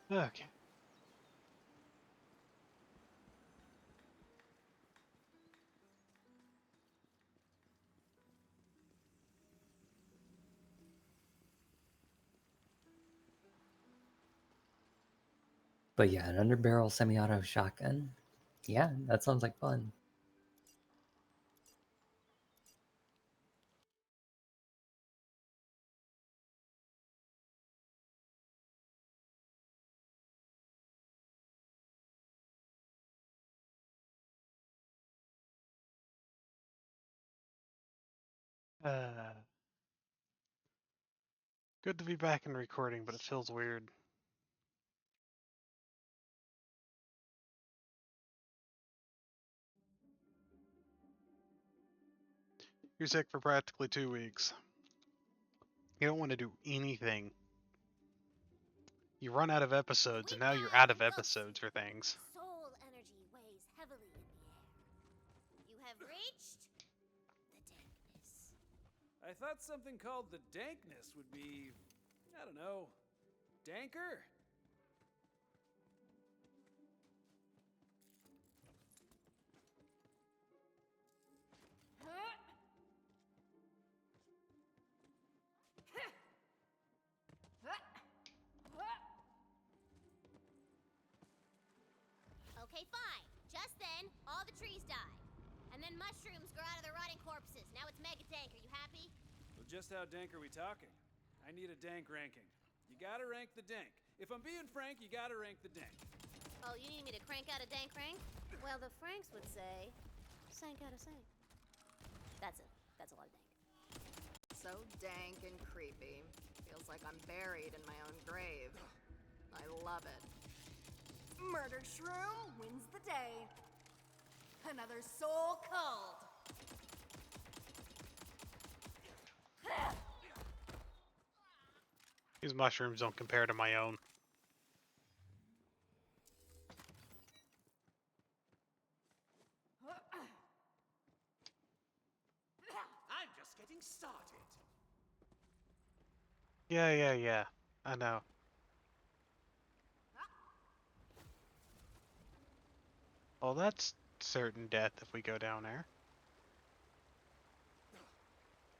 Okay. But yeah, an underbarrel semi-auto shotgun. Yeah, that sounds like fun. Uh, Good to be back in recording, but it feels weird. You're sick for practically 2 weeks. You don't want to do anything. You run out of episodes, and now you're out of episodes for things. Soul energy weighs heavily in the air. You have reached the dankness. I thought something called the dankness would be, I don't know, danker? Okay, fine. Just then, all the trees die. And then mushrooms grow out of the rotting corpses. Now it's mega dank. Are you happy? Well, just how dank are we talking? I need a dank ranking. You gotta rank the dank. If I'm being frank, you gotta rank the dank. Oh, you need me to crank out a dank rank? Well, the Franks would say, sank out a sank. That's it. That's a lot of dank. So dank and creepy. Feels like I'm buried in my own grave. I love it. Murder Shroom wins the day. Another soul culled. These mushrooms don't compare to my own. I'm just getting started. Yeah. I know. Well, that's certain death if we go down there.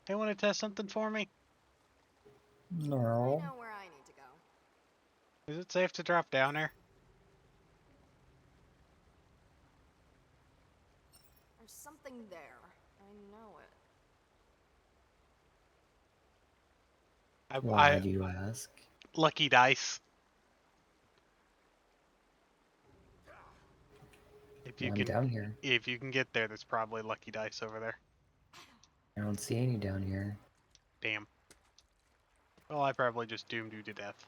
They want to test something for me? I No. know where I need to go. Is it safe to drop down there? There's something there. I know it. Why do you ask? Lucky dice. I'm down here. If you can get there, there's probably lucky dice over there. I don't see any down here. Damn. Well, I probably just doomed you to death.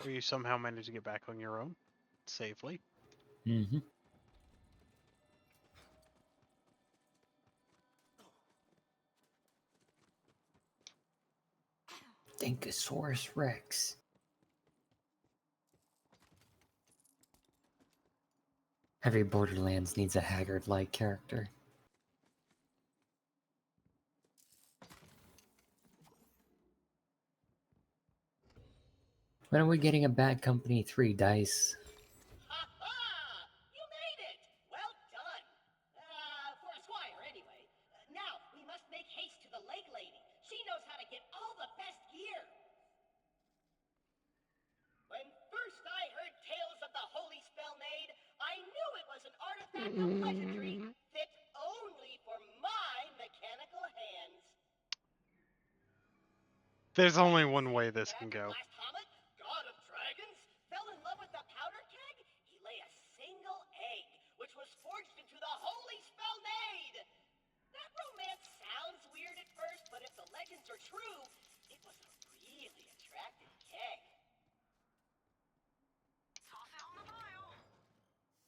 Or you somehow managed to get back on your own safely. Mm-hmm. Dinkosaurus Rex. Every Borderlands needs a Haggard-like character. When are we getting a Bad Company 3 dice? Ha-ha! You made it! Well done! For a squire, anyway. Now, we must make haste to the lake lady. She knows how to get all the best gear. When first I heard tales of the Holy Spellmaid, I knew it was an artifact of pleasantry fit only for my mechanical hands. There's only one way this can go. Last Hamet, god of dragons, fell in love with the powder keg. He lay a single egg, which was forged into the Holy Spellmaid. That romance sounds weird at first, but if the legends are true, it was a really attractive keg. Toss it on the pile.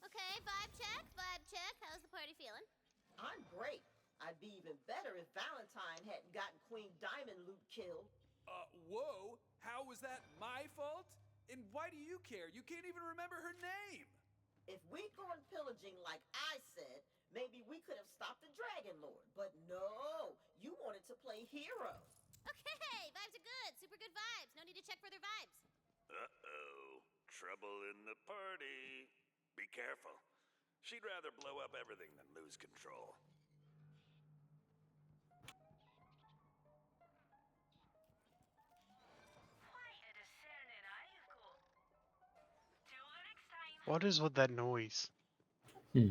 Okay, vibe check, vibe check. How's the party feeling? I'm great. I'd be even better if Valentine hadn't gotten Queen Diamond Loot killed. Whoa? How was that my fault? And why do you care? You can't even remember her name. If we'd gone pillaging like I said, maybe we could have stopped the Dragon Lord. But no, you wanted to play hero. Okay, vibes are good. Super good vibes. No need to check further vibes. Uh-oh. Trouble in the party. Be careful. She'd rather blow up everything than lose control. What is with that noise? Hmm.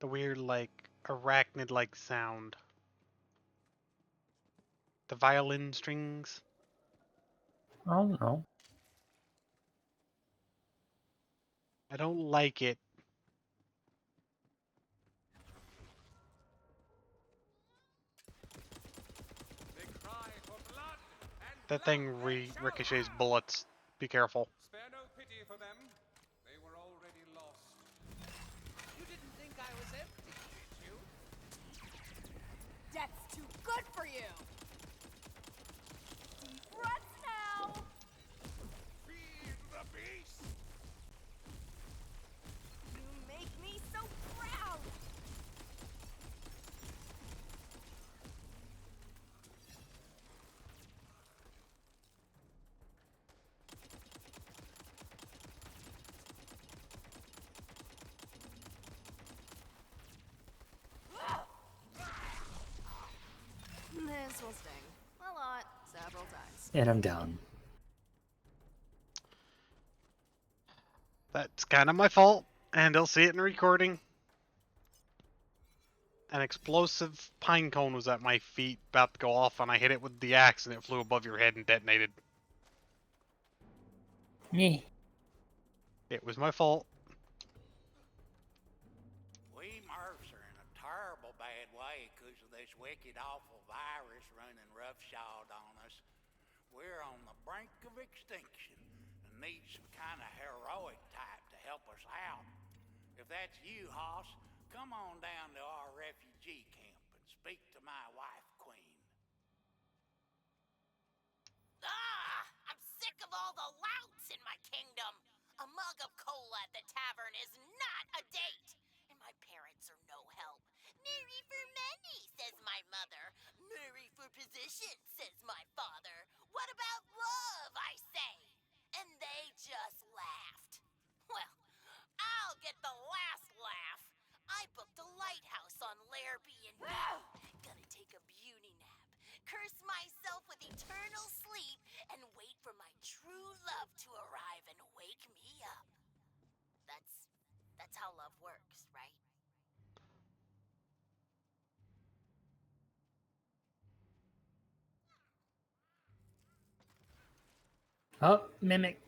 The weird, like, arachnid-like sound. The violin strings. I don't know. I don't like it. They cry for blood and That blood thing they shall ricochets have. bullets. Be careful. Spare no pity for them. They were already lost. You didn't think I was empty, did you? Death's too good for you! Deep breaths now! Feed the beast! You make me so proud! This will sting. A lot, several times. And I'm down. That's kind of my fault, and they'll see it in the recording. An explosive pine cone was at my feet, about to go off, and I hit it with the axe, and it flew above your head and detonated. Me. It was my fault. We Murphs are in a terrible bad way because of this wicked, awful virus running roughshod on us. We're on the brink of extinction and need some kind of heroic type to help us out. If that's you, Hoss, come on down to our refugee camp and speak to my wife, Queen. I'm sick of all the louts in my kingdom. A mug of cola at the tavern is not a date. And my parents are no help. Marry for money, says my mother. Marry for position, says my father. What about love, I say? And they just laughed. Well, I'll get the last laugh. I booked a lighthouse on Larrabee and gonna take a beauty nap, curse myself with eternal sleep, and wait for my true love to arrive and wake me up. That's how love works, right? Oh, mimic.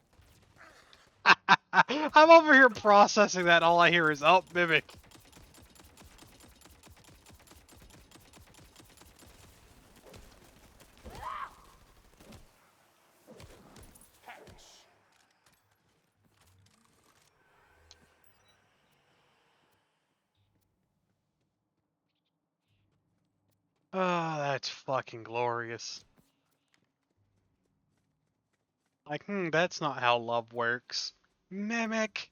I'm over here processing that, all I hear is, oh, mimic. Oh, that's fucking glorious. Like, that's not how love works. Mimic!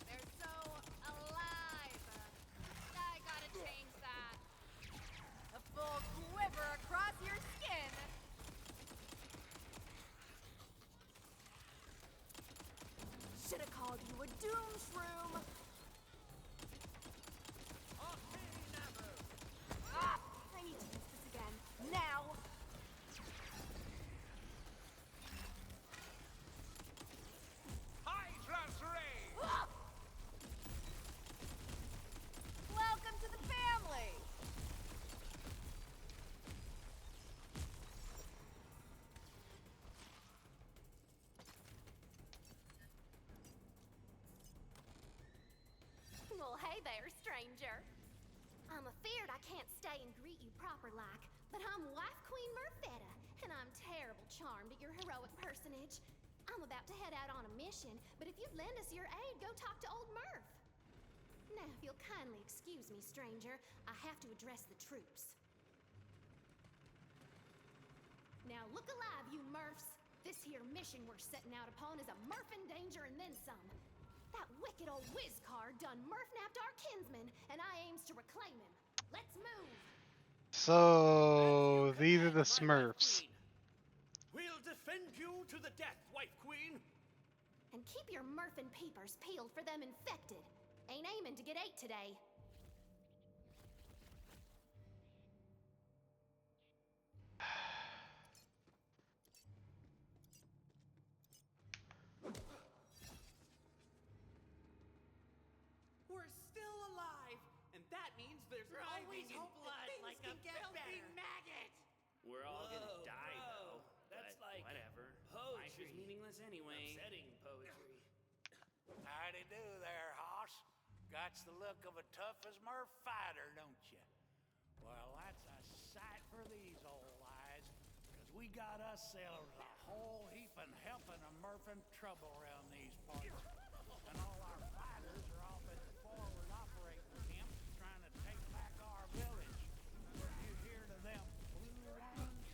They're so alive. I gotta change that. A full quiver across your skin. Should have called you a doom shroom. I need to use this again. Now. Hydra's Ray! Welcome to the family. Well, hey there, stranger. I'm afeard I can't stay and greet you proper like, but I'm Wife Queen Murfetta, and I'm terrible charmed at your heroic personage. I'm about to head out on a mission, but if you'd lend us your aid, go talk to old Murph. Now, if you'll kindly excuse me, stranger, I have to address the troops. Now, look alive, you Murphs! This here mission we're setting out upon is a Murphin danger and then some. That wicked old whiz car done Murph-napped our kinsman, and I aims to reclaim him. Let's move! So these are the Smurfs. We'll defend you to the death, wife queen. And keep your Murphin peepers peeled for them infected. Ain't aiming to get ate today. We're still alive, and that means there's always hope that things can get better. Maggot! We're all gonna die, though. That's but like whatever. Life is meaningless anyway. Upsetting poetry. Howdy do there, hoss. Got's the look of a tough as Murph fighter, don't you? Well, that's a sight for these old eyes, because we got ourselves a whole heapin' helping of Murphin trouble around these parts. And all our fighters are off at the forward operating camp trying to take back our village. You hear to them blue ones?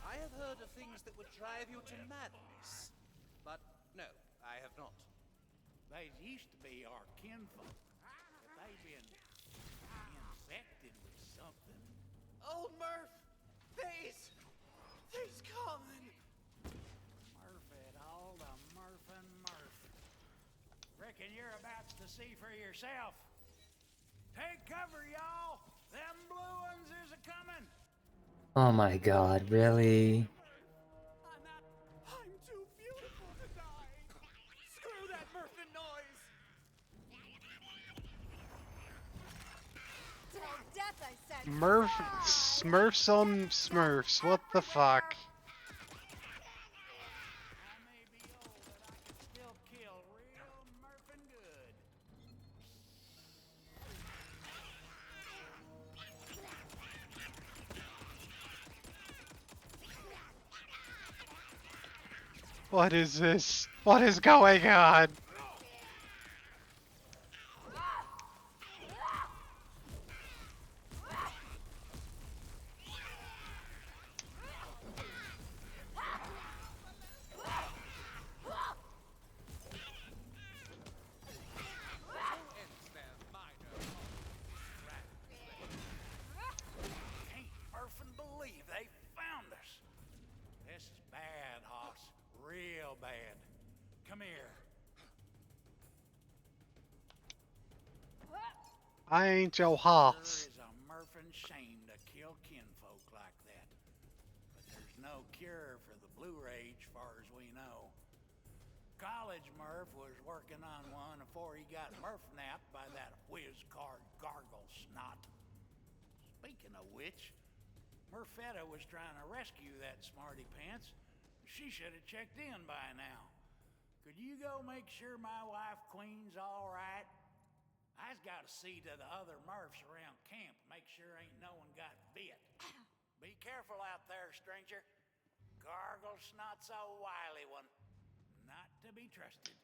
I have heard of things that would drive you to madness. But no, I have not. They used to be our kinfolk, but they've been infected with something. Old Murph! They's coming! Murph it all to Murph and Murph. Reckon you're about to see for yourself. Take cover, y'all! Them blue ones is a-coming! Oh my god, really? I'm too beautiful to die! Screw that Murphin noise! Till death, I said. Murph, Smurfs on Smurfs. What the fuck? I may be old, but I can still kill real Murphin good. What is this? What is going on? Can't Murphin believe they found us. This is bad, hoss. Real bad. Come here. I ain't your Sure hoss. is a Murphin shame to kill kinfolk like that. But there's no cure for the blue rage, far as we know. College Murph was working on one before he got Murph-napped by that whiz-card gargle snot. Speaking of which, Murfetta was trying to rescue that smarty pants. She should have checked in by now. Could you go make sure my wife Queen's all right? I's got to see to the other Murphs around camp, make sure ain't no one got bit. Be careful out there, stranger. Gargle snot's a wily one. Not to be trusted.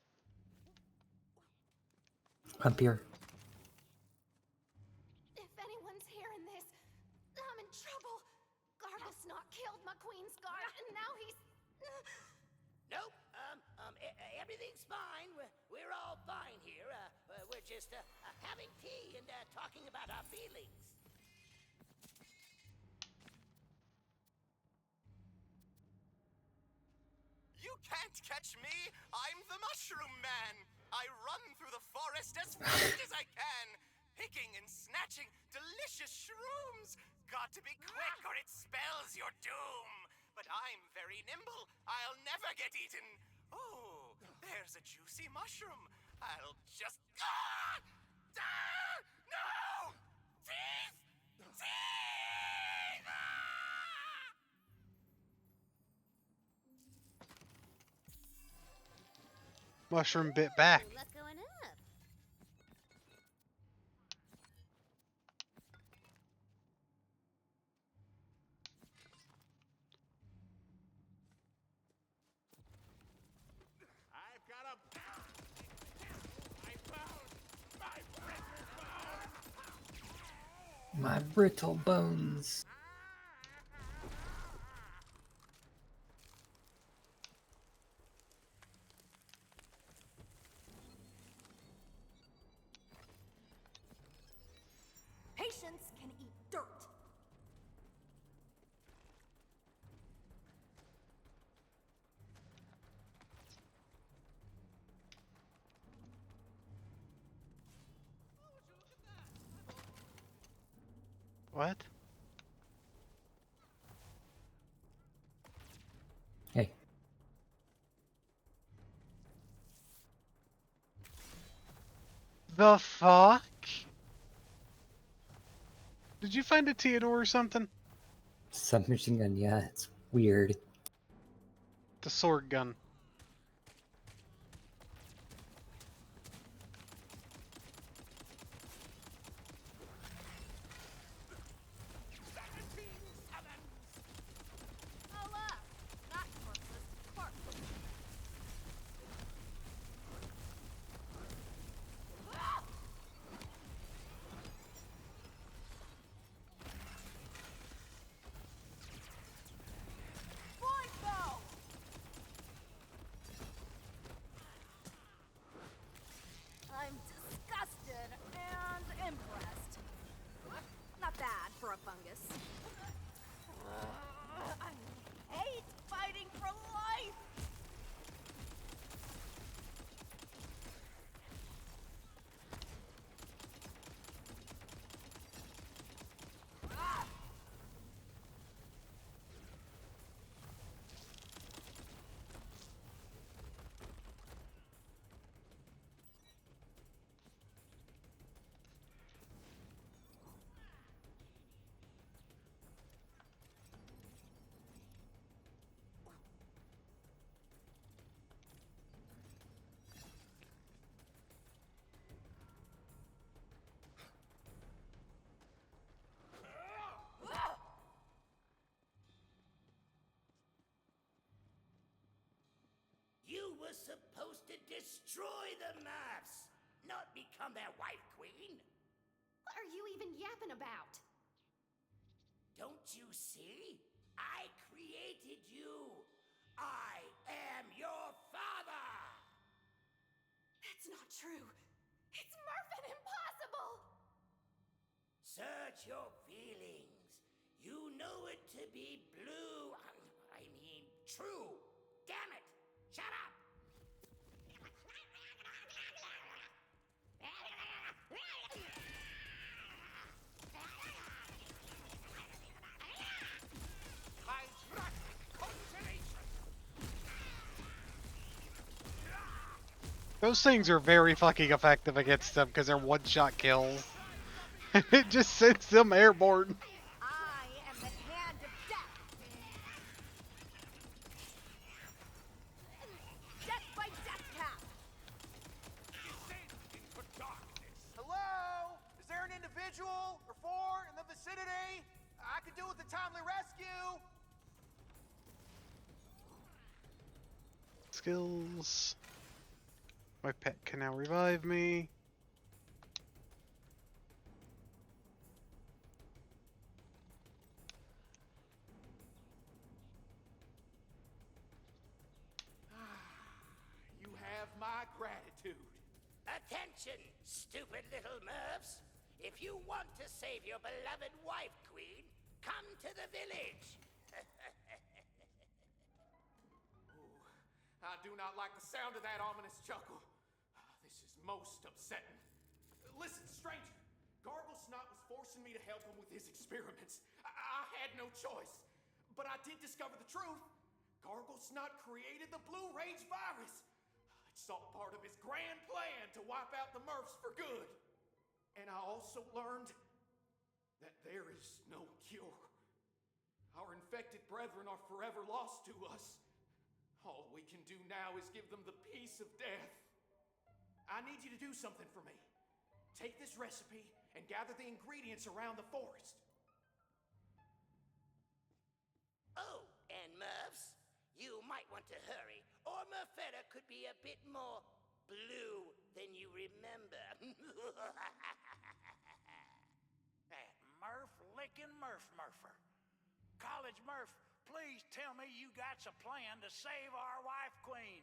Up here. If anyone's hearing this, I'm in trouble. Gargle Snot killed my queen's guard, and now he's... Nope. Everything's fine. We're all fine here. We're just having tea and talking about our feelings. You can't catch me! I'm the Mushroom Man! I run through the forest as fast as I can, picking and snatching delicious shrooms! Got to be quick or it spells your doom! But I'm very nimble. I'll never get eaten. Oh, there's a juicy mushroom. I'll just... Ah! Ah! No! Teeth! Teeth! Ah! Mushroom bit back. Luck going up. I've got a... I found my friend My brittle bones. Patience can eat dirt. What? Hey. The fuck? Did you find a Theodore or something? Submachine gun, yeah, it's weird. The sword gun. Oh, not corpses, corpses. Void bow! I'm disgusted and impressed. Not bad for a fungus. I hate fighting for life! You were supposed to destroy the Mavs, not become their wife, Queen. What are you even yapping about? Don't you see? I created you. I am your father. That's not true. It's Murphin impossible! Search your feelings. You know it to be blue. I mean, true. Damn it. Shut up. Those things are very fucking effective against them because they're one-shot kills. It just sends them airborne. I am the hand of death! Death by death cap! Hello? Is there an individual or four in the vicinity? I could do with a timely rescue. Skills. My pet can now revive me. You have my gratitude. Attention, stupid little Mervs. If you want to save your beloved wife, Queen, come to the village. I do not like the sound of that ominous chuckle. This is most upsetting. Listen, stranger. Gargle Snot was forcing me to help him with his experiments. I had no choice. But I did discover the truth. Gargle Snot created the Blue Rage virus. It's all part of his grand plan to wipe out the Murphs for good. And I also learned that there is no cure. Our infected brethren are forever lost to us. All we can do now is give them the peace of death. I need you to do something for me. Take this recipe and gather the ingredients around the forest. Oh, and Mervs, you might want to hurry, or Murfetta could be a bit more blue than you remember. That frickin' Murpher. College Murph, please tell me you got a plan to save our wife queen.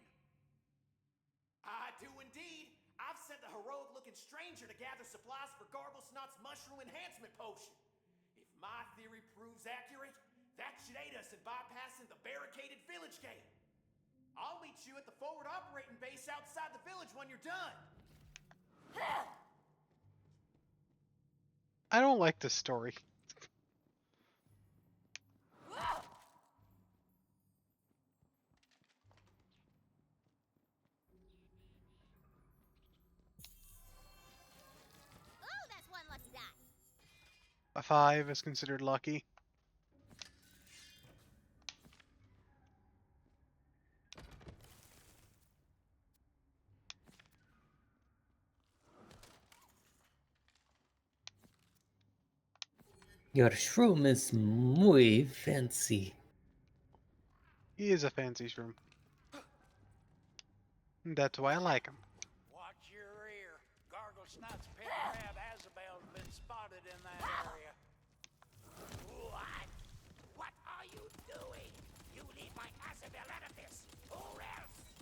I do indeed. I've sent a heroic-looking stranger to gather supplies for Garblesnot's mushroom enhancement potion. If my theory proves accurate, that should aid us in bypassing the barricaded village gate. I'll meet you at the forward operating base outside the village when you're done. I don't like this story. Oh, that's one lucky die. A 5 is considered lucky. Your shroom is muy fancy. He is a fancy shroom. That's why I like him. Watch your ear. Garglesnot's pet crab Azabel's been spotted in that area. What? What are you doing? You leave my Azabel out of this, or else!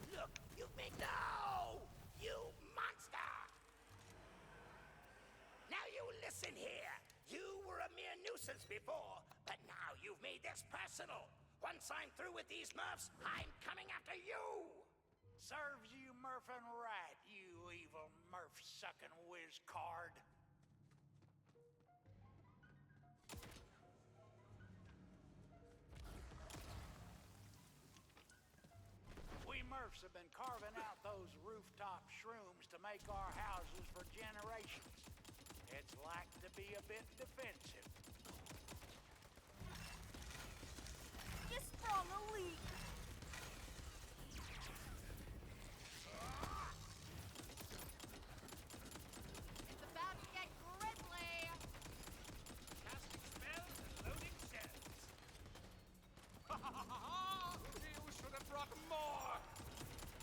Look, you make no! You monster! Now you listen here. You were a mere nuisance before, but now you've made this personal. Once I'm through with these Murphs, I'm coming after you! Serves you Murphin' right, you evil Murph-sucking whiz card. We Murphs have been carving out those rooftop shrooms to make our houses for generations. It's like to be a bit defensive. You sprung a leak. It's about to get grisly. Casting spells and loading shells. You should have brought more.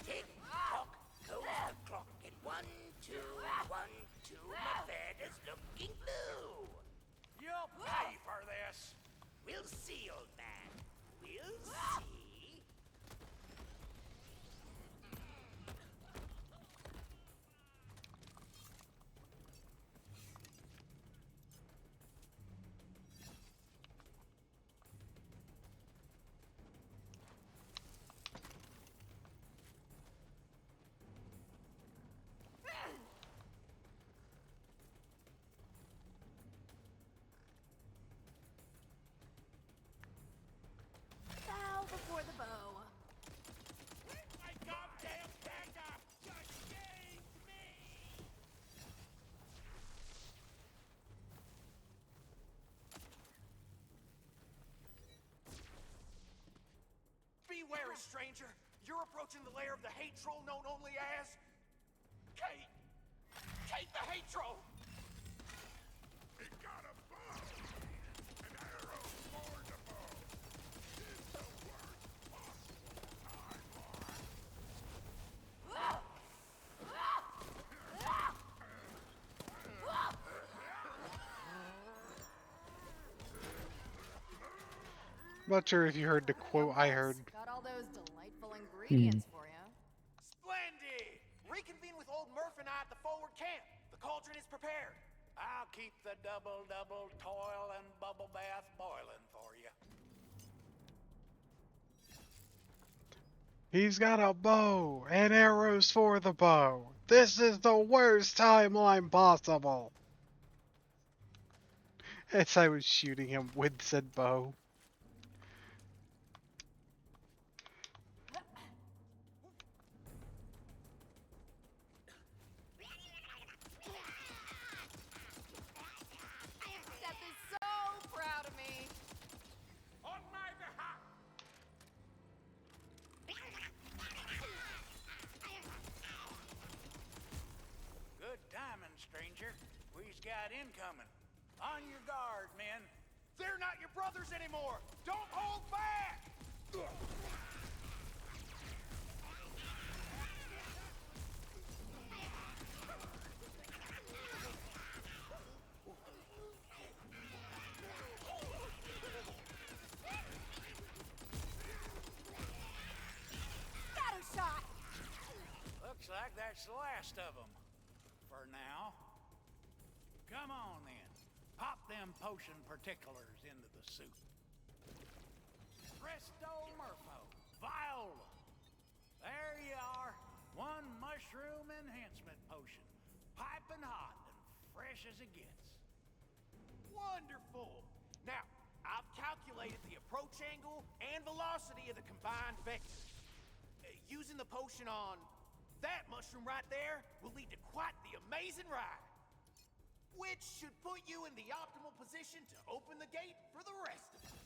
Tick-tock goes the clock in 1, 2, 1, 2. My bed is looking blue. You'll pay for this. We'll see, old man. We'll see. Bow before the bow. My goddamn dagger just saved me! Be wary, stranger. You're approaching the lair of the hate troll known only as... Kate! Kate the hate troll! It got a bow! An arrow for the bow! Is the worst possible timeline! Not sure if you heard the quote I heard. Got all those delightful ingredients for you. Splendid! Reconvene with old Murph and I at the forward camp. The cauldron is prepared. I'll keep the double toil and bubble bath boiling for you. He's got a bow and arrows for the bow. This is the worst timeline possible. As I was shooting him with said bow. Steph is so proud of me. On my behalf. Good timing, stranger. We's got incoming. On your guard, men. They're not your brothers anymore! Don't hold back! that's the last of them. For now. Come on then. Pop them potion particulars into the soup. Presto Murpho. Viola. There you are. One mushroom enhancement potion. Piping hot and fresh as it gets. Wonderful! Now, I've calculated the approach angle and velocity of the combined vectors. Using the potion on that mushroom right there will lead to quite the amazing ride. Which should put you in the optimal position to open the gate for the rest of us.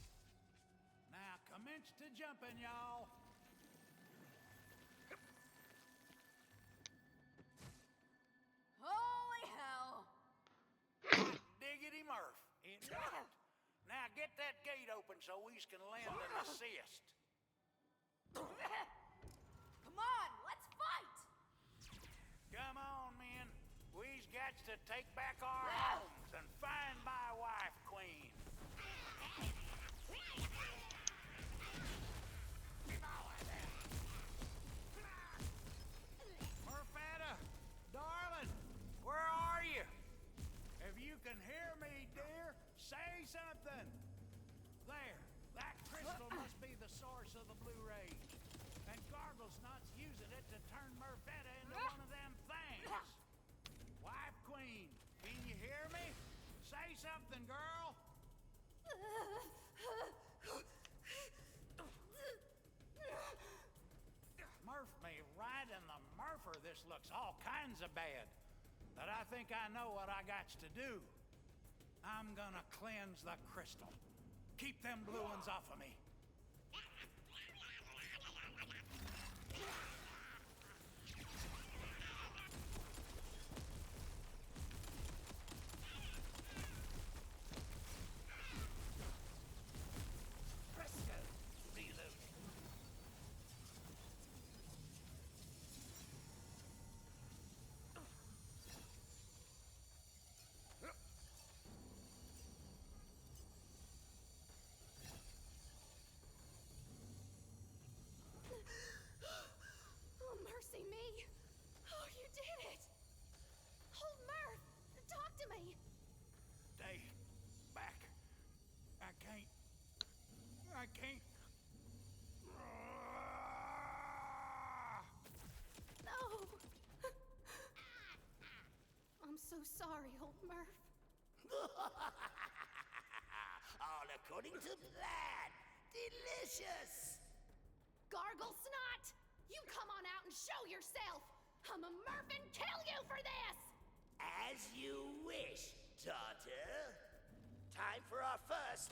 Now commence to jumping, y'all. Holy hell! Diggity Murph. It worked. Now get that gate open so we can lend an assist. Come on, let's fight! Come on, men. We's got to take back our homes and find my wife, Queen. Murfetta, darling, where are you? If you can hear me, dear, say something. There, that crystal must be the source of the blue rage. And Garglesnot's using it to turn Murfetta into one of them things. Wife Queen, can you hear me? Say something, girl. Murph me right in the Murpher. This looks all kinds of bad. But I think I know what I got to do. I'm gonna cleanse the crystal. Keep them blue ones off of me. Presto, reloading. Oh, mercy me! Oh, you did it! Old Murph, talk to me! Stay back. I can't. No! I'm so sorry, old Murph. All according to plan. Delicious. Gargle Snot! You come on out and show yourself! I'm a Murph and kill you for this! As you wish, daughter. Time for our first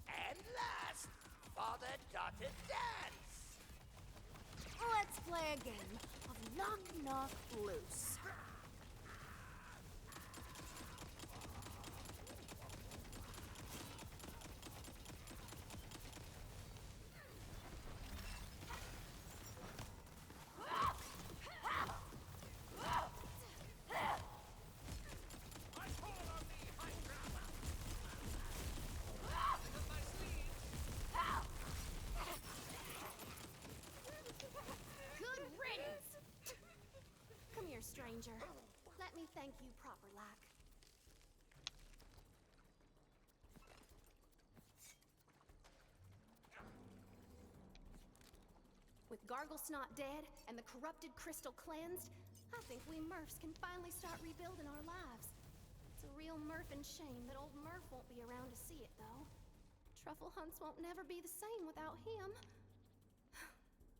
and last father-daughter dance. Let's play a game of knock knock loose. Good riddance! Come here, stranger. Let me thank you proper like. With Garglesnot dead and the corrupted crystal cleansed, I think we Murphs can finally start rebuilding our lives. It's a real Murphin shame that old Murph won't be around to see it, though. Truffle hunts won't never be the same without him.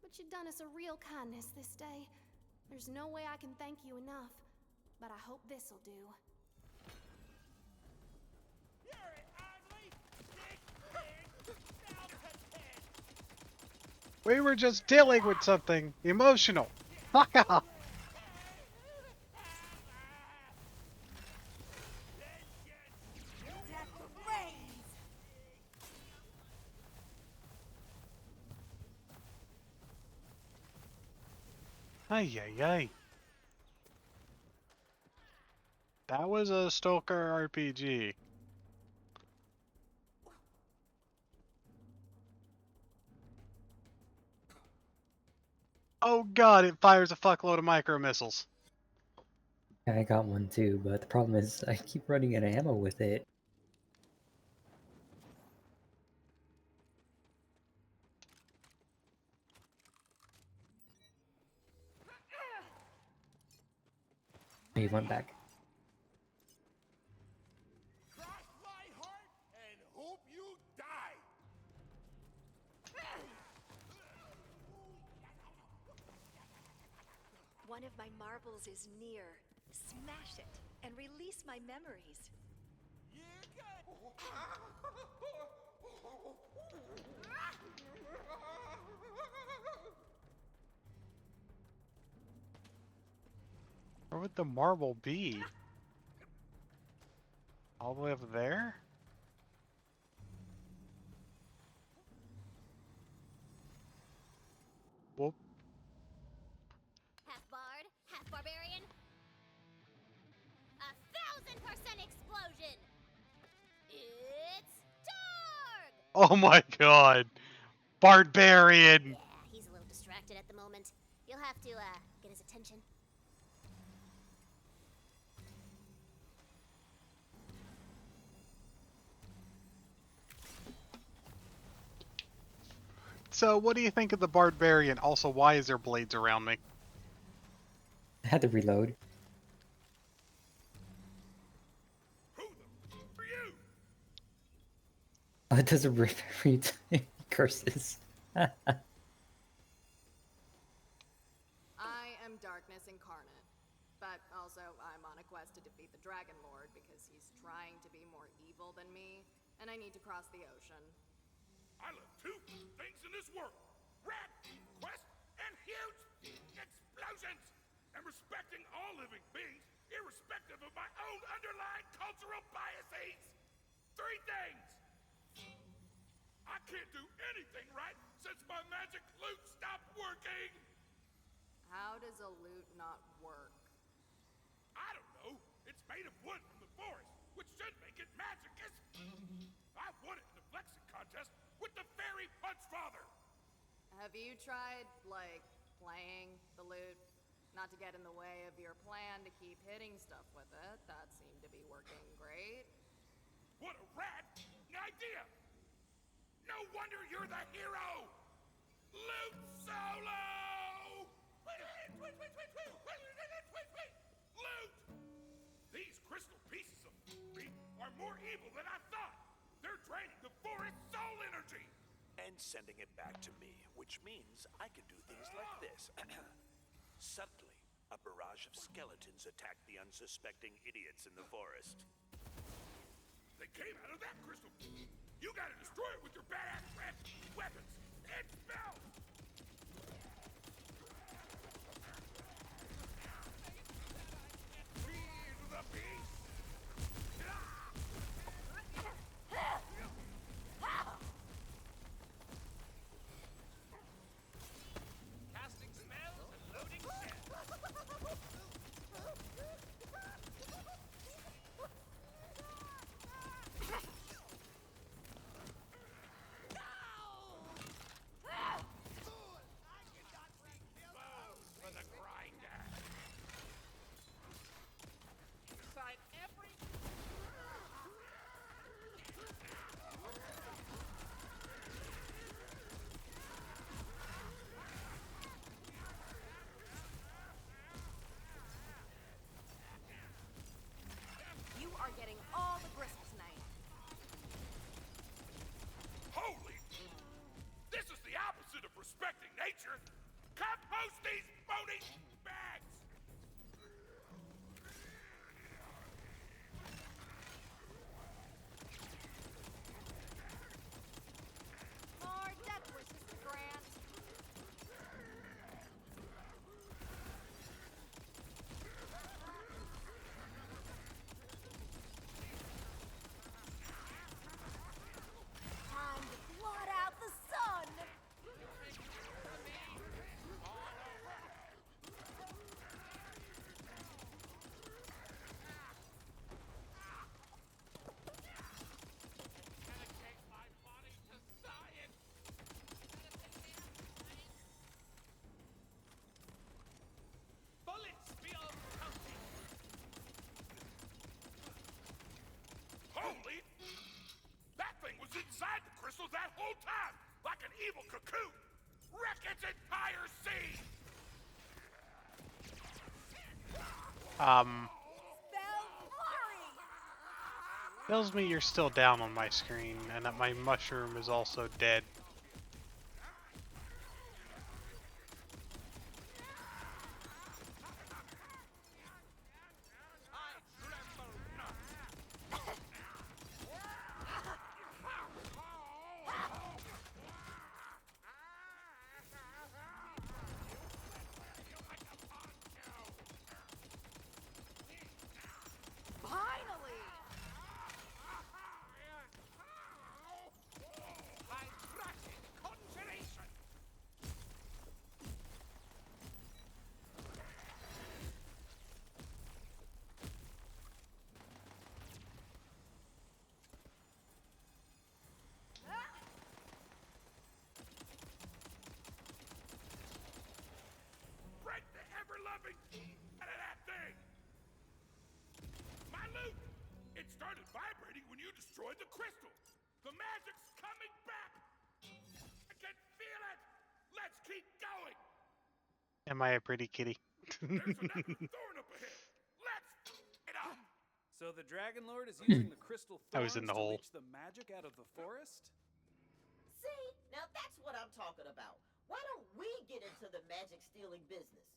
But you've done us a real kindness this day. There's no way I can thank you enough, but I hope this'll do. You're an ugly, sick pig, malcontent. We were just dealing with something emotional. Fuck off. Death reigns. Ay, ay, ay. That was a Stalker RPG. Oh god, it fires a fuckload of micro missiles. I got one too, but the problem is I keep running out of ammo with it. He went back. Cross my heart and hope you die. One of my marbles is near. Smash it and release my memories. Where would the marble be? All the way up there? Whoop. Half bard, half barbarian. 1,000% explosion! It's Targ! Oh my god! Barbarian! Yeah, he's a little distracted at the moment. You'll have to, get his attention. So, what do you think of the barbarian? Also, why is there blades around me? I had to reload. Oh, it does a rip every time. Curses. I am darkness incarnate. But also, I'm on a quest to defeat the Dragon Lord because he's trying to be more evil than me, and I need to cross the ocean. I love two things in this world: rat, quest, and huge explosions! And respecting all living beings, irrespective of my own underlying cultural biases! Three things! I can't do anything right since my magic loot stopped working! How does a loot not work? I don't know. It's made of wood from the forest, which should make it magicus. I won it in the flexing contest with the fairy punch father. Have you tried, like, playing the loot? Not to get in the way of your plan to keep hitting stuff with it. That seemed to be working great. What a rad idea! No wonder you're the hero! Loot solo! Wait! Loot! These crystal pieces of meat are more evil than I thought! They're draining the forest's soul energy! And sending it back to me, which means I can do things like this. Subtly, a barrage of skeletons attacked the unsuspecting idiots in the forest. They came out of that crystal. You gotta destroy it with your badass red weapons and spells! Feed the beast! Casting spells and loading sets. For the grinder! Inside every... You are getting all the gristle tonight. Holy! This is the opposite of respecting nature! Compost these bony bags! More death wishes, Grant. Time to blot out the sun! whole time like an evil cocoon. Wreck its entire scene. Tells me you're still down on my screen and that my mushroom is also dead. Finally! Hydrotic conjuration. Break the ever-loving out of that thing! My loot! It started vibrating when you destroyed the crystal! The magic's coming back! I can feel it! Let's keep going! Am I a pretty kitty? There's another thorn up ahead! Let's it up! So the Dragon Lord is using the crystal I thorns was in the to hole. leech the magic out of the forest? See, now that's what I'm talking about. Why don't we get into the magic stealing business?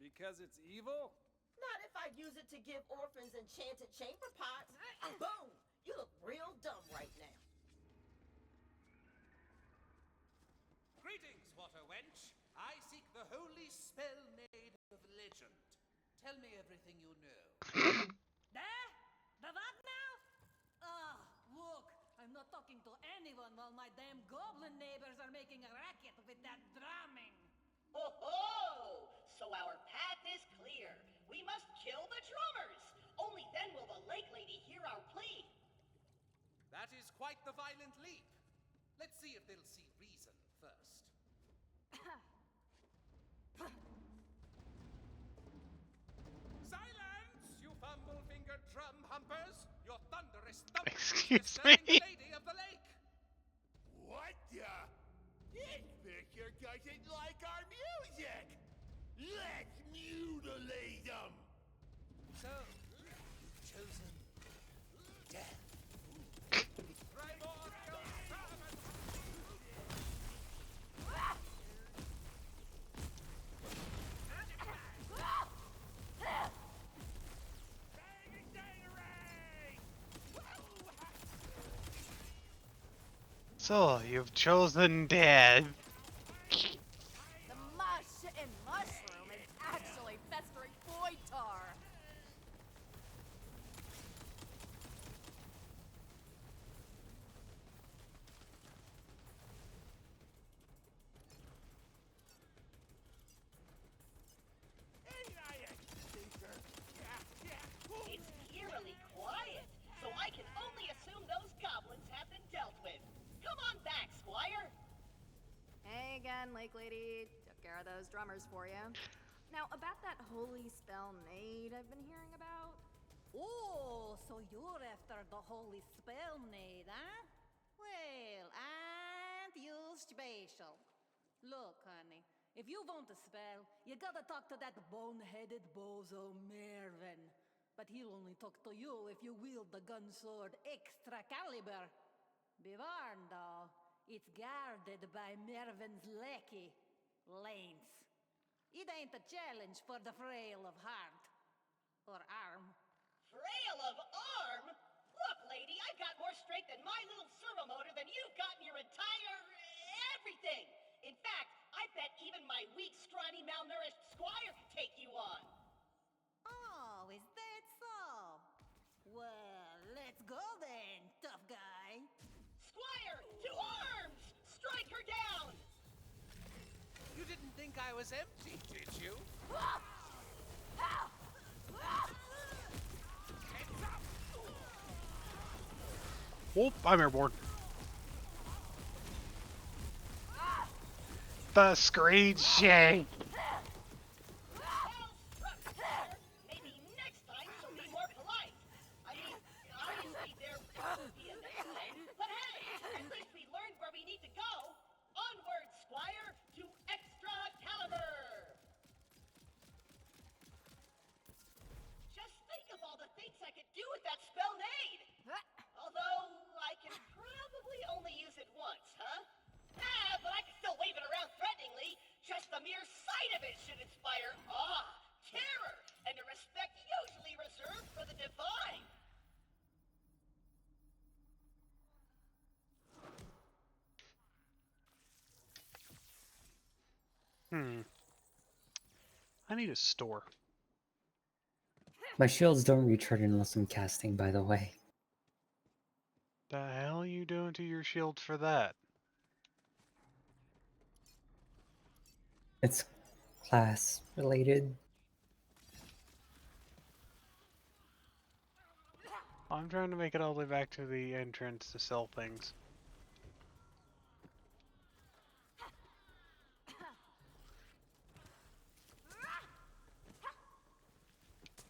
Because it's evil? Not if I use it to give orphans enchanted chamber pots. Boom! You look real dumb right now. Greetings, water wench. I seek the holy spell maid of legend. Tell me everything you know. There? The what now? Ah, look, I'm not talking to anyone while my damn goblin neighbors are making a racket with that drumming. Ho ho! So our path is clear. We must kill the drummers. Only then will the lake lady hear our plea. That is quite the violent leap. Let's see if they'll see reason first. Silence, you fumble-fingered drum humpers! Your thunderous thump Excuse disturbing me? the lady of the lake! What the? This picture doesn't like our music! Let's mutilate them! So, you've chosen death. Primordial summon! So, you've chosen death. The mush and mushroom is actually festering void tar. It's eerily quiet, so I can only assume those goblins have been dealt with. Come on back, Squire. Hey again, Lake Lady. Took care of those drummers for you. Now, about that holy spell maid I've been hearing about. Oh, so you're after the holy spell maid, huh? Well, aren't you special? Look, honey, if you want a spell, you gotta talk to that bone-headed bozo Mervin. But he'll only talk to you if you wield the gun sword extra caliber. Be warned, though, it's guarded by Mervin's lackey, Lance. It ain't a challenge for the frail of heart. Or arm. Frail of arm? Look, lady, I've got more strength in my little servo motor than you've got in your entire everything. In fact, I bet even my weak, scrawny, malnourished squire could take you on. Oh, is that so? Well, let's go then, tough guy. Squire, to arms! Strike her down! You didn't think I was empty, did you? Whoop, I'm airborne. The screeching. Maybe next time she'll be more polite. I mean, obviously there will be a next time, but hey, at least I need a store. My shields don't recharge unless I'm casting, by the way. The hell are you doing to your shield for that? It's class related. I'm trying to make it all the way back to the entrance to sell things.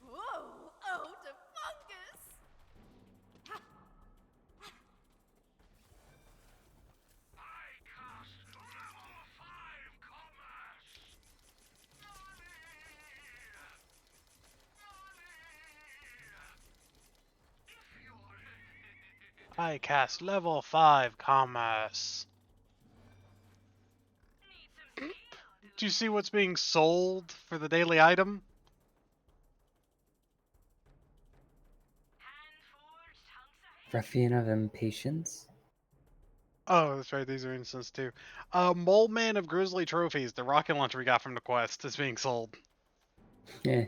Whoa! Oh, the fungus! I cast level 5 commerce. Do you see what's being sold for the daily item? Ruffian of Impatience. Oh, that's right, these are instants too. Mole Man of Grizzly Trophies, the rocket launcher we got from the quest, is being sold. Yeah.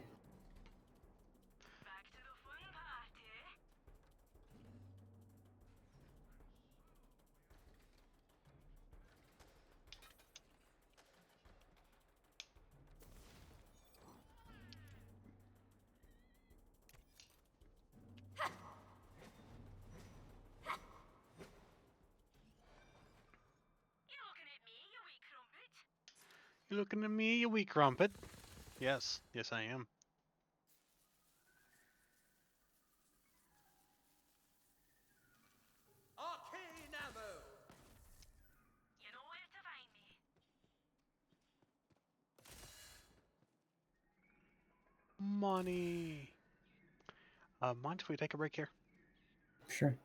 You looking at me, you wee crumpet? Yes, yes I am. Arcane ammo. You know where to find me. Money. Mind if we take a break here? Sure.